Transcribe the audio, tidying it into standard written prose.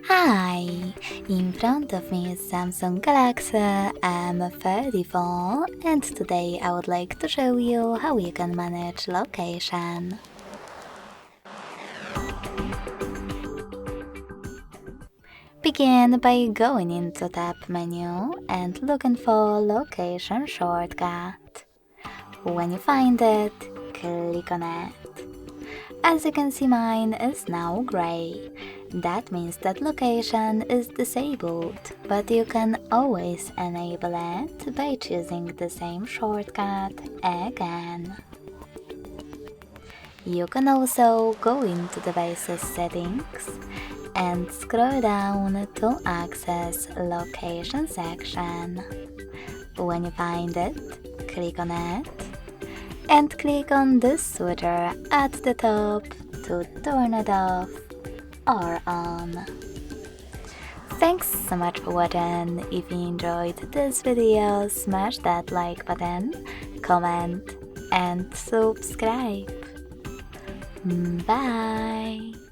Hi! In front of me is Samsung Galaxy M34 and today I would like to show you how you can manage location. Begin by going into Tab menu and looking for Location shortcut. When you find it, click on it. As you can see, mine is now gray. That means that location is disabled, but you can always enable it by choosing the same shortcut again. You can also go into devices settings and scroll down to access location section. When you find it, click on it and click on this switcher at the top to turn it off or on. Thanks so much for watching. If you enjoyed this video, smash that like button, comment and subscribe. Bye!